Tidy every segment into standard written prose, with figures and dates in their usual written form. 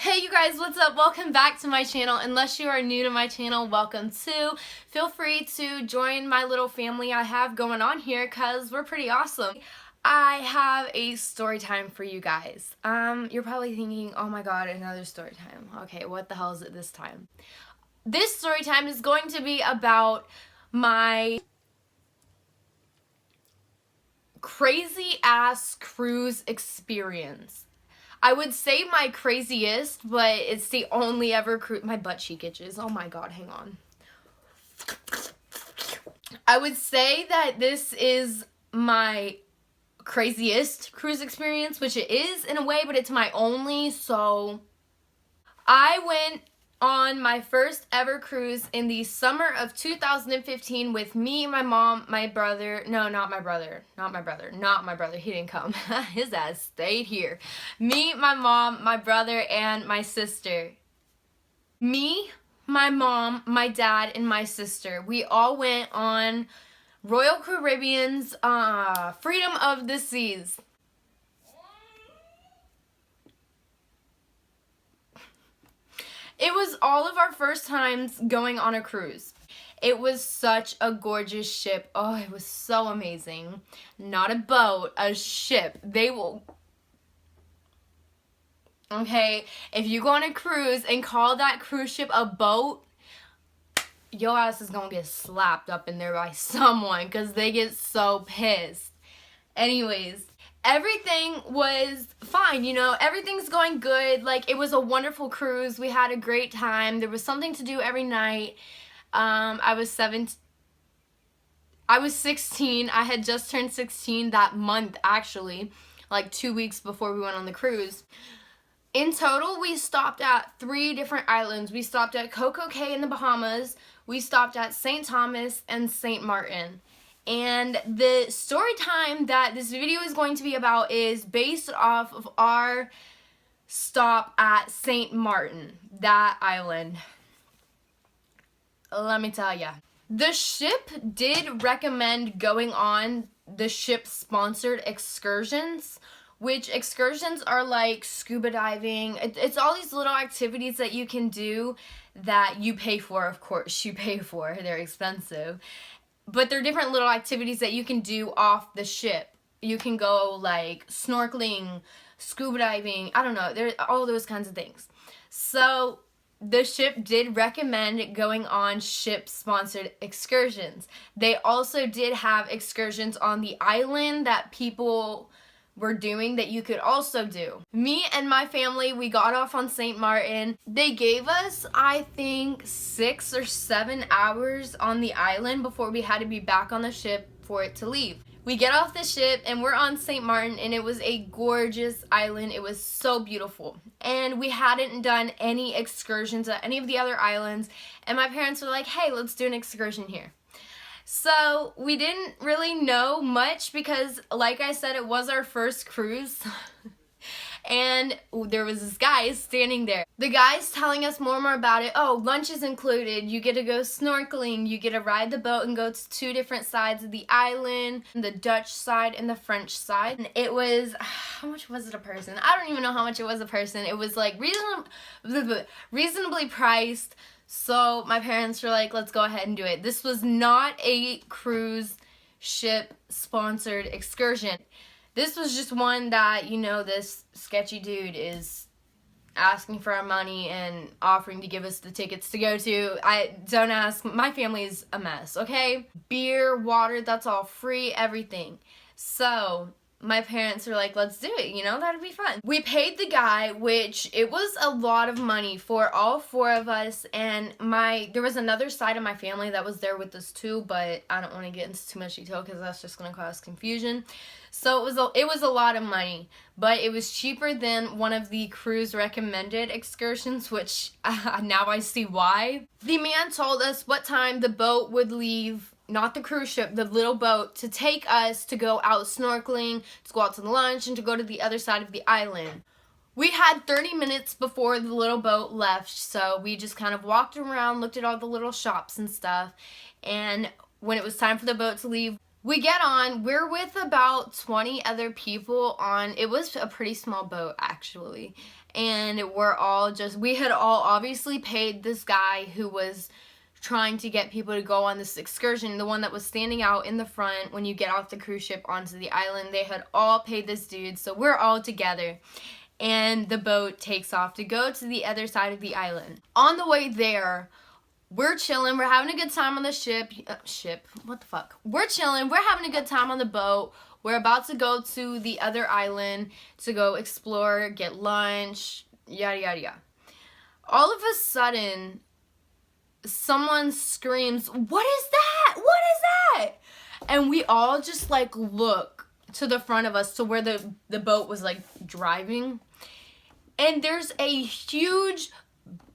Hey you guys, what's up? Welcome back to my channel. Unless you are new to my channel, welcome to. Feel free to join my little family I have going on here because we're pretty awesome. I have a story time for you guys. You're probably thinking, oh my god, another story time. Okay, what the hell is it this time? This story time is going to be about my crazy ass cruise experience. I would say my craziest, but it's the only ever cruise. My butt cheek itches. Oh my god, hang on. I would say that this is my craziest cruise experience, which it is in a way, but it's my only. So I went on my first ever cruise in the summer of 2015 with me, my mom, my brother. No, not my brother. He didn't come. His ass stayed here. Me, my mom, my brother, and my sister. Me, my mom, my dad, and my sister. We all went on Royal Caribbean's Freedom of the Seas. It was all of our first times going on a cruise. It was such a gorgeous ship. Oh, it was so amazing. Not a boat, a ship. They will... Okay, if you go on a cruise and call that cruise ship a boat, your ass is gonna get slapped up in there by someone because they get so pissed. Anyways, everything was fine, you know, everything's going good. Like, it was a wonderful cruise. We had a great time. There was something to do every night. I was 16. I had just turned 16 that month, actually, like 2 weeks before we went on the cruise. In total, we stopped at 3 different islands. We stopped at Coco Cay in the Bahamas. We stopped at St. Thomas and St. Martin. And the story time that this video is going to be about is based off of our stop at St. Martin, that island. Let me tell ya. The ship did recommend going on the ship-sponsored excursions, which excursions are like scuba diving. It's all these little activities that you can do that you pay for, of course. You pay for. They're expensive. But they're different little activities that you can do off the ship. You can go like snorkeling, scuba diving, I don't know, there's all those kinds of things. So the ship did recommend going on ship-sponsored excursions. They also did have excursions on the island that people were doing that you could also do. Me and my family, we got off on St. Martin. They gave us, I think, 6 or 7 hours on the island before we had to be back on the ship for it to leave. We get off the ship and we're on St. Martin, and it was a gorgeous island. It was so beautiful. And we hadn't done any excursions at any of the other islands, and my parents were like, hey, let's do an excursion here. So we didn't really know much because, like I said, it was our first cruise. And there was this guy standing there. The guy's telling us more and more about it. Oh, lunch is included. You get to go snorkeling. You get to ride the boat and go to 2 different sides of the island. The Dutch side and the French side. And it was, how much was it a person? I don't even know how much it was a person. It was like reasonably priced. So my parents were like, let's go ahead and do it. This was not a cruise ship sponsored excursion. This was just one that, you know, this sketchy dude is asking for our money and offering to give us the tickets to go to. Don't ask, my family's a mess, okay? Beer, water, that's all free, everything. So my parents were like, let's do it, you know, that'd be fun. We paid the guy, which it was a lot of money for all 4 of us, and there was another side of my family that was there with us too, but I don't want to get into too much detail because that's just going to cause confusion. So it was a lot of money, but it was cheaper than one of the cruise recommended excursions, which now I see why. The man told us what time the boat would leave. Not the cruise ship, the little boat, to take us to go out snorkeling, to go out to lunch, and to go to the other side of the island. We had 30 minutes before the little boat left, so we just kind of walked around, looked at all the little shops and stuff, and when it was time for the boat to leave, We get on, we're with about 20 other people on, it was a pretty small boat actually, and we had all obviously paid this guy who was trying to get people to go on this excursion, the one that was standing out in the front when you get off the cruise ship onto the island. They had all paid this dude, so we're all together, and the boat takes off to go to the other side of the island. On the way there, we're chilling, we're having a good time on the ship, what the fuck? We're chilling, we're having a good time on the boat. We're about to go to the other island to go explore, get lunch, yada yada yada. All of a sudden, someone screams, "What is that? What is that?" And we all just like look to the front of us to where the boat was like driving. And there's a huge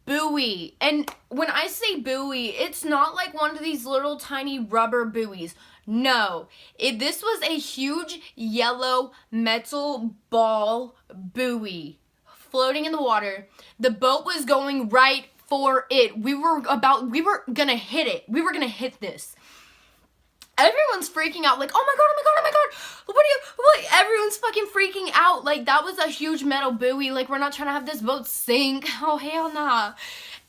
buoy. And when I say buoy, it's not like one of these little tiny rubber buoys. No, this was a huge yellow metal ball buoy floating in the water. The boat was going right for it. We were gonna hit it. We were gonna hit this. Everyone's freaking out, like, oh my god, oh my god, oh my god, what, everyone's fucking freaking out, like, that was a huge metal buoy, like, we're not trying to have this boat sink, oh, hell nah.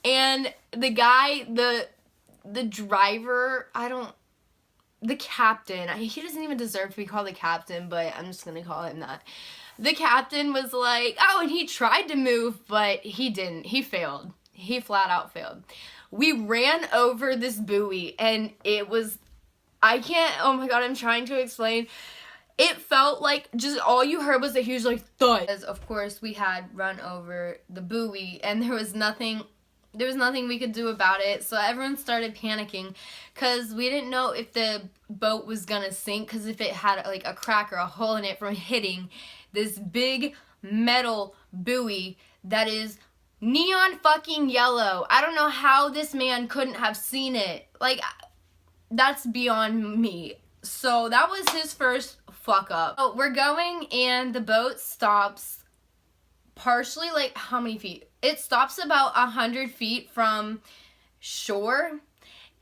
And the guy, the driver, the captain, he doesn't even deserve to be called the captain, but I'm just gonna call him that. The captain was like, oh, and he tried to move, but he didn't, he failed. He flat out failed. We ran over this buoy, and it was, oh my god, I'm trying to explain. It felt like just all you heard was a huge like thud. Because of course we had run over the buoy, and there was nothing we could do about it. So everyone started panicking because we didn't know if the boat was gonna sink, because if it had like a crack or a hole in it from hitting this big metal buoy that is neon fucking yellow. I don't know how this man couldn't have seen it. Like, that's beyond me. So that was his first fuck up. So we're going, and the boat stops partially, like, how many feet? It stops about 100 feet from shore,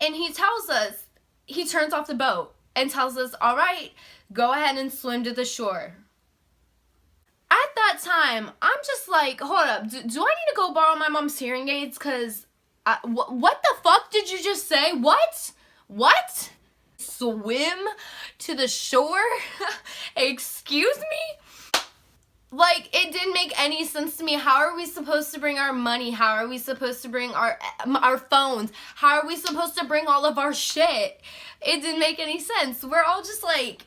and he turns off the boat and tells us, all right, go ahead and swim to the shore. At that time, I'm just like, hold up, do I need to go borrow my mom's hearing aids? Because, what the fuck did you just say? What? What? Swim to the shore? Excuse me? Like, it didn't make any sense to me. How are we supposed to bring our money? How are we supposed to bring our phones? How are we supposed to bring all of our shit? It didn't make any sense. We're all just like,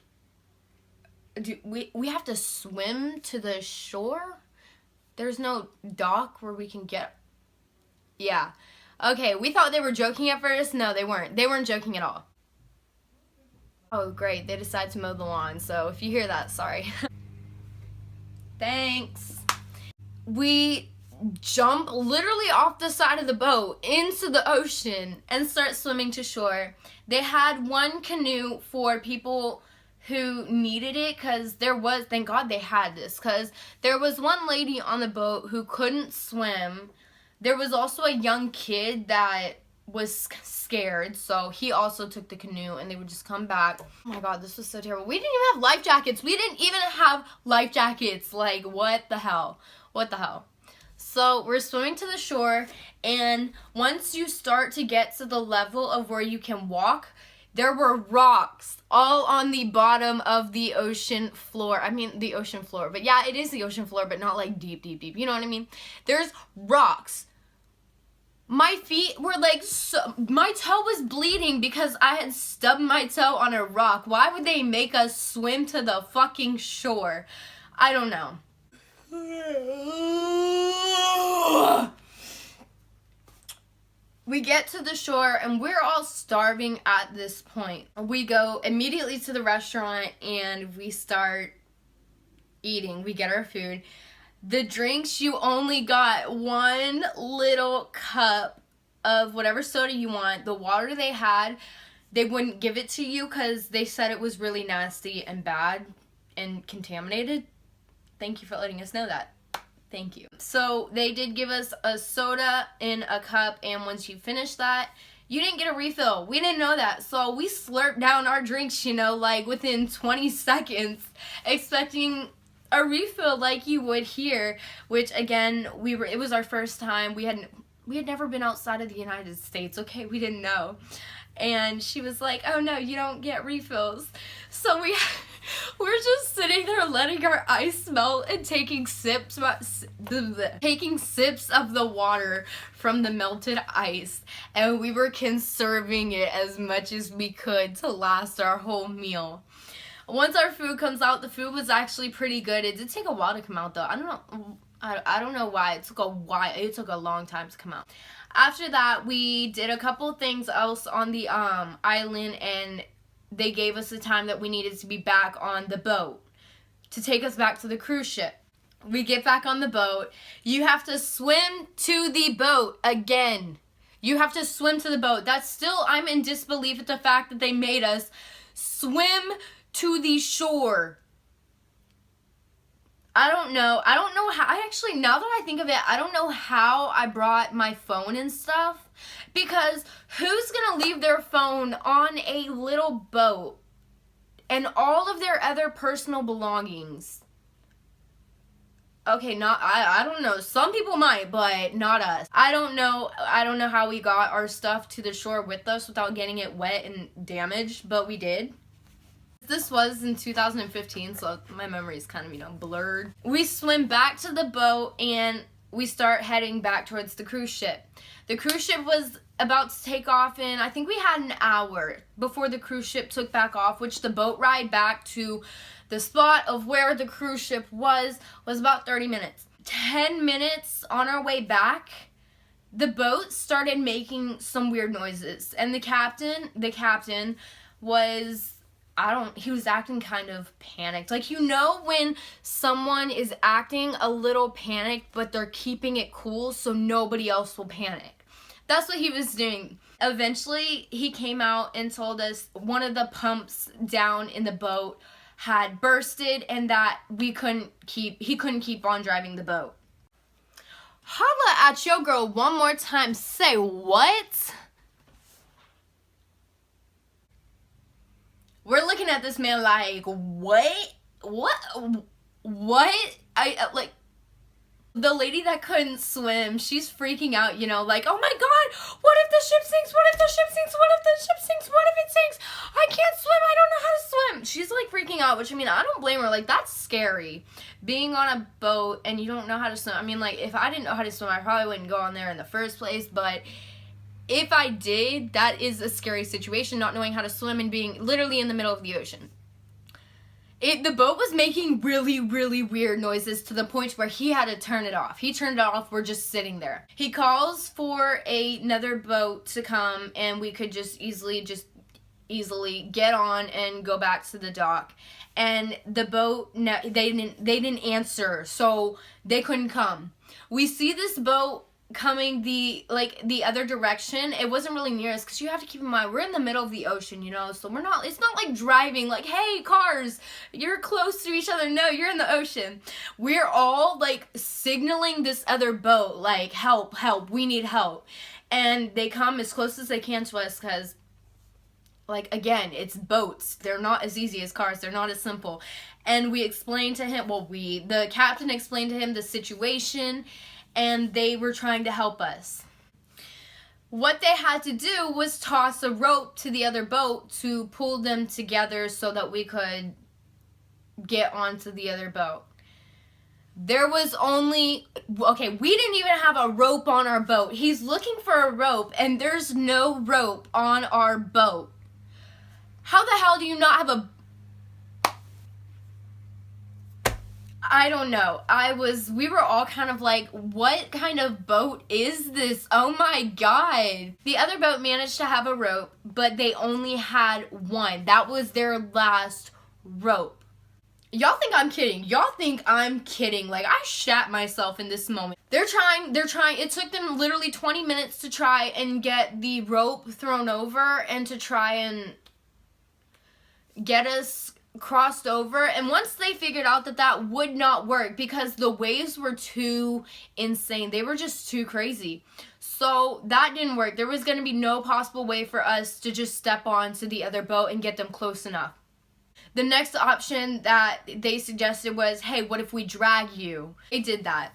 we have to swim to the shore? There's no dock where we can get... Yeah. Okay, we thought they were joking at first. No, they weren't. They weren't joking at all. Oh, great. They decided to mow the lawn. So if you hear that, sorry. Thanks. We jump literally off the side of the boat into the ocean and start swimming to shore. They had one canoe for people who needed it, because thank God they had this, because there was one lady on the boat who couldn't swim. There was also a young kid that was scared, so he also took the canoe, and they would just come back. Oh my god, this was so terrible. We didn't even have life jackets. We didn't even have life jackets. Like, what the hell? What the hell? So we're swimming to the shore, and once you start to get to the level of where you can walk, there were rocks all on the bottom of the ocean floor. I mean, the ocean floor. But yeah, it is the ocean floor, but not like deep, deep, deep. You know what I mean? There's rocks. My feet were like, my toe was bleeding because I had stubbed my toe on a rock. Why would they make us swim to the fucking shore? I don't know. We get to the shore, and we're all starving at this point. We go immediately to the restaurant, and we start eating. We get our food. The drinks, you only got one little cup of whatever soda you want. The water they had, they wouldn't give it to you because they said it was really nasty and bad and contaminated. Thank you for letting us know that. Thank you. So they did give us a soda in a cup, and once you finish that, you didn't get a refill. We didn't know that. So we slurped down our drinks, you know, like within 20 seconds, expecting a refill like you would here, which again, it was our first time. We had never been outside of the United States, okay? We didn't know. And she was like, oh no, you don't get refills. So we're just sitting there letting our ice melt and taking sips of the water from the melted ice. And we were conserving it as much as we could to last our whole meal. Once our food comes out, the food was actually pretty good. It did take a while to come out though. I don't know why. It took a long time to come out. After that, we did a couple things else on the island, and they gave us the time that we needed to be back on the boat to take us back to the cruise ship. We get back on the boat. You have to swim to the boat again. You have to swim to the boat. I'm in disbelief at the fact that they made us swim to the shore. I don't know how, now that I think of it, I don't know how I brought my phone and stuff, because who's gonna leave their phone on a little boat and all of their other personal belongings? Okay, I don't know, some people might, but not us. I don't know how we got our stuff to the shore with us without getting it wet and damaged, but we did. This was in 2015, so my memory is kind of, blurred. We swim back to the boat and we start heading back towards the cruise ship. The cruise ship was about to take off in, I think we had an hour before the cruise ship took back off, which the boat ride back to the spot of where the cruise ship was about 30 minutes. 10 minutes on our way back, the boat started making some weird noises, and the captain was, he was acting kind of panicked. Like, when someone is acting a little panicked, but they're keeping it cool so nobody else will panic. That's what he was doing. Eventually, he came out and told us one of the pumps down in the boat had bursted and that he couldn't keep on driving the boat. Holla at your girl one more time. Say what? We're looking at this man like, what? The lady that couldn't swim, she's freaking out, like, oh my god, what if the ship sinks? What if the ship sinks? What if the ship sinks? What if it sinks? I can't swim. I don't know how to swim. She's like freaking out, which, I don't blame her. Like, that's scary. Being on a boat and you don't know how to swim. If I didn't know how to swim, I probably wouldn't go on there in the first place, but if I did, that is a scary situation, not knowing how to swim and being literally in the middle of the ocean. The boat was making really, really weird noises to the point where he had to turn it off. He turned it off. We're just sitting there. He calls for another boat to come, and we could just easily get on and go back to the dock. And the boat, they didn't answer, so they couldn't come. We see this boat coming the other direction. It wasn't really near us, because you have to keep in mind, we're in the middle of the ocean, so it's not like driving, like, hey, cars, you're close to each other. No, you're in the ocean. We're all like signaling this other boat, like, help, we need help. And they come as close as they can to us, because, like, again, it's boats. They're not as easy as cars. They're not as simple. And we explained to him, the captain explained to him the situation, and they were trying to help us. What they had to do was toss a rope to the other boat to pull them together so that we could get onto the other boat. There was we didn't even have a rope on our boat. He's looking for a rope, and there's no rope on our boat. How the hell do you not have a... I don't know. We were all kind of like, what kind of boat is this? Oh my god. The other boat managed to have a rope, but they only had one. That was their last rope. Y'all think I'm kidding. Y'all think I'm kidding. Like, I shat myself in this moment. They're trying. It took them literally 20 minutes to try and get the rope thrown over and to try and get us crossed over, and once they figured out that that would not work because the waves were too insane, they were just too crazy, so that didn't work. There was going to be no possible way for us to just step on to the other boat and get them close enough. The next option that they suggested was, hey, what if we drag you? They did that.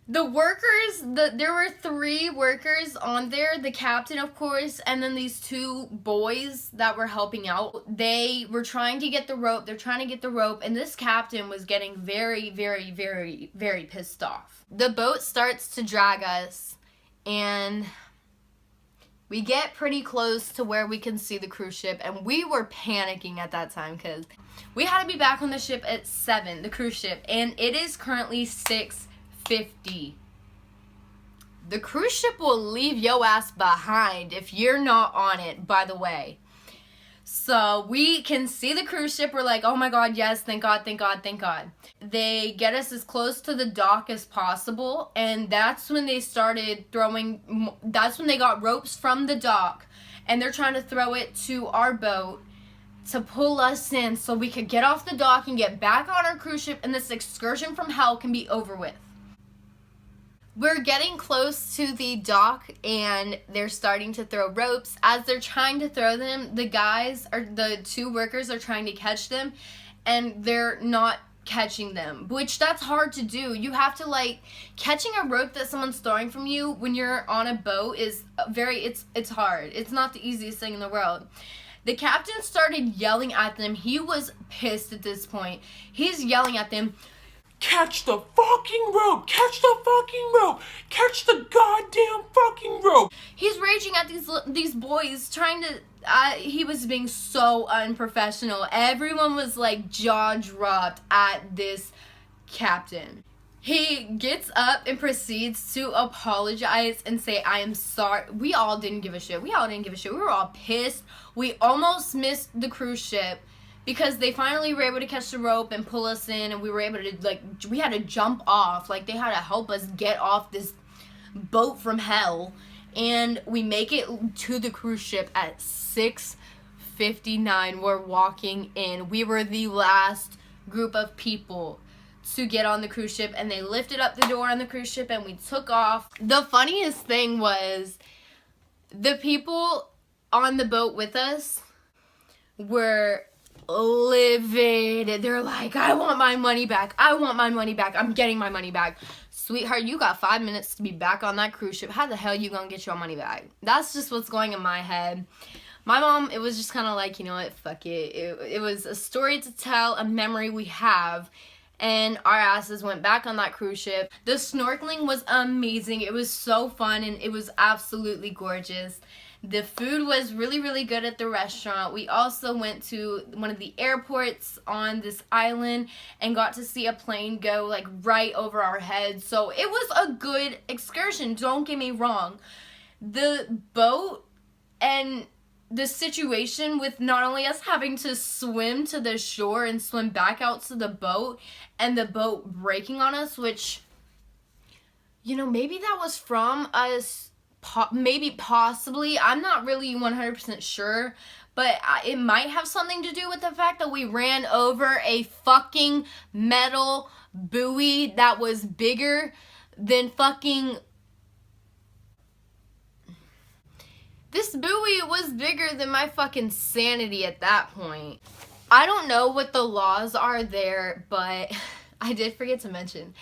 The workers, there were 3 workers on there, the captain, of course, and then these 2 boys that were helping out. They were trying to get the rope, and this captain was getting very, very, very, very pissed off. The boat starts to drag us, and we get pretty close to where we can see the cruise ship, and we were panicking at that time because we had to be back on the ship at 7, the cruise ship, and it is currently 6:50. The cruise ship will leave your ass behind if you're not on it, by the way. So we can see the cruise ship. We're like, oh my God, yes, thank God, thank God, thank God. They get us as close to the dock as possible, and that's when they started throwing, that's when they got ropes from the dock, and they're trying to throw it to our boat to pull us in so we could get off the dock and get back on our cruise ship, and this excursion from hell can be over with. We're getting close to the dock, and they're starting to throw ropes. As they're trying to throw them, the 2 workers are trying to catch them, and they're not catching them, which that's hard to do. You have to, like, catching a rope that someone's throwing from you when you're on a boat is it's hard. It's not the easiest thing in the world. The captain started yelling at them. He was pissed at this point. He's yelling at them, catch the fucking rope! Catch the fucking rope! Catch the goddamn fucking rope! He's raging at these boys, trying to, he was being so unprofessional. Everyone was like jaw dropped at this captain. He gets up and proceeds to apologize and say, I am sorry. We all didn't give a shit. We were all pissed. We almost missed the cruise ship, because they finally were able to catch the rope and pull us in, and we were able to, like, we had to jump off. Like, they had to help us get off this boat from hell. And we make it to the cruise ship at 6:59. We're walking in. We were the last group of people to get on the cruise ship, and they lifted up the door on the cruise ship, and we took off. The funniest thing was the people on the boat with us were livid. They're like, I want my money back. I'm getting my money back. Sweetheart, you got 5 minutes to be back on that cruise ship. How the hell you gonna get your money back? That's just what's going in my head. My mom, it was just kind of like, you know what, fuck it. It was a story to tell, a memory we have, and our asses went back on that cruise ship. The snorkeling was amazing. It was so fun, and it was absolutely gorgeous. The food was really, really good at the restaurant. We also went to one of the airports on this island and got to see a plane go, like, right over our heads. So it was a good excursion, don't get me wrong. The boat and the situation with not only us having to swim to the shore and swim back out to the boat, and the boat breaking on us, which, you know, maybe that was from us. Maybe, possibly, I'm not really 100% sure, but it might have something to do with the fact that we ran over a fucking metal buoy that was bigger than fucking... This buoy was bigger than my fucking sanity at that point. I don't know what the laws are there, but I did forget to mention,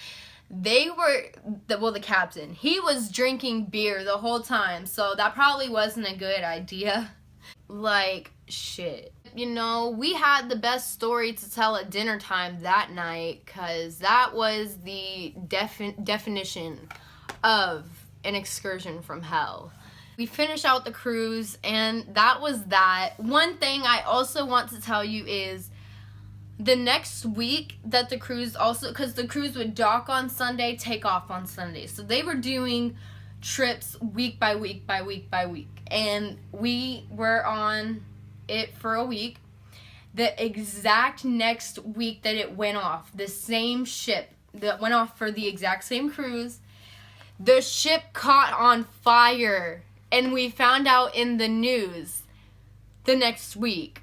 the captain, he was drinking beer the whole time, so that probably wasn't a good idea. Like, shit. You know, we had the best story to tell at dinner time that night, because that was the definition of an excursion from hell. We finished out the cruise, and that was that. One thing I also want to tell you is, the next week that the cruise also, because the cruise would dock on Sunday, take off on Sunday. So they were doing trips week by week by week by week. And we were on it for a week. The exact next week that it went off, the same ship that went off for the exact same cruise, the ship caught on fire. And we found out in the news the next week.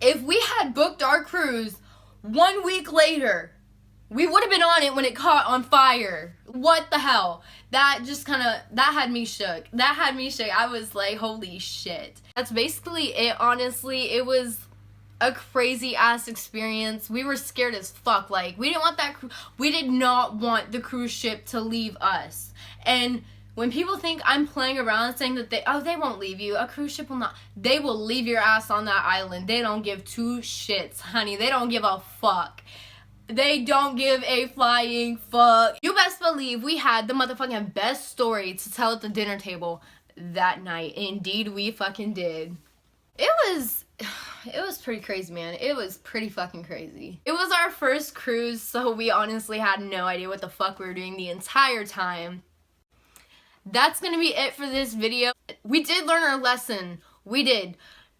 If we had booked our cruise 1 week later, we would have been on it when it caught on fire. What the hell? That had me shook. That had me shook. I was like, holy shit. That's basically it, honestly. It was a crazy ass experience. We were scared as fuck. Like, we did not want the cruise ship to leave us. And when people think I'm playing around saying that they won't leave you, a cruise ship will not, they will leave your ass on that island. They don't give two shits, honey. They don't give a fuck. They don't give a flying fuck. You best believe we had the motherfucking best story to tell at the dinner table that night. Indeed, we fucking did. It was pretty crazy, man. It was pretty fucking crazy. It was our first cruise, so we honestly had no idea what the fuck we were doing the entire time. That's gonna be it for this video. We did learn our lesson. We did.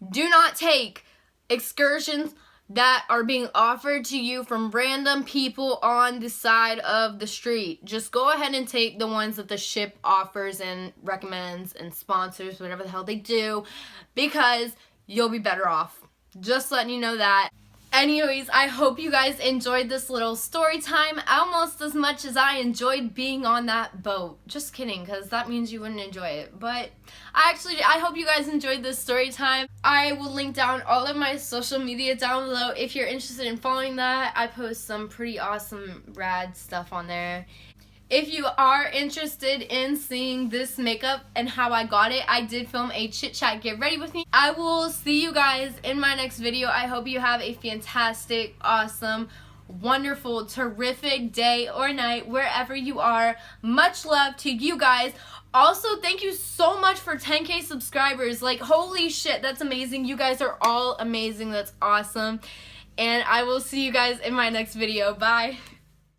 Do not take excursions that are being offered to you from random people on the side of the street. Just go ahead and take the ones that the ship offers and recommends and sponsors, whatever the hell they do, because you'll be better off. Just letting you know that. Anyways, I hope you guys enjoyed this little story time almost as much as I enjoyed being on that boat. Just kidding, because that means you wouldn't enjoy it. But I hope you guys enjoyed this story time. I will link down all of my social media down below if you're interested in following that. I post some pretty awesome rad stuff on there. If you are interested in seeing this makeup and how I got it, I did film a chit chat get ready with me. I will see you guys in my next video. I hope you have a fantastic, awesome, wonderful, terrific day or night wherever you are. Much love to you guys. Also, thank you so much for 10K subscribers. Like, holy shit, that's amazing. You guys are all amazing. That's awesome. And I will see you guys in my next video. Bye.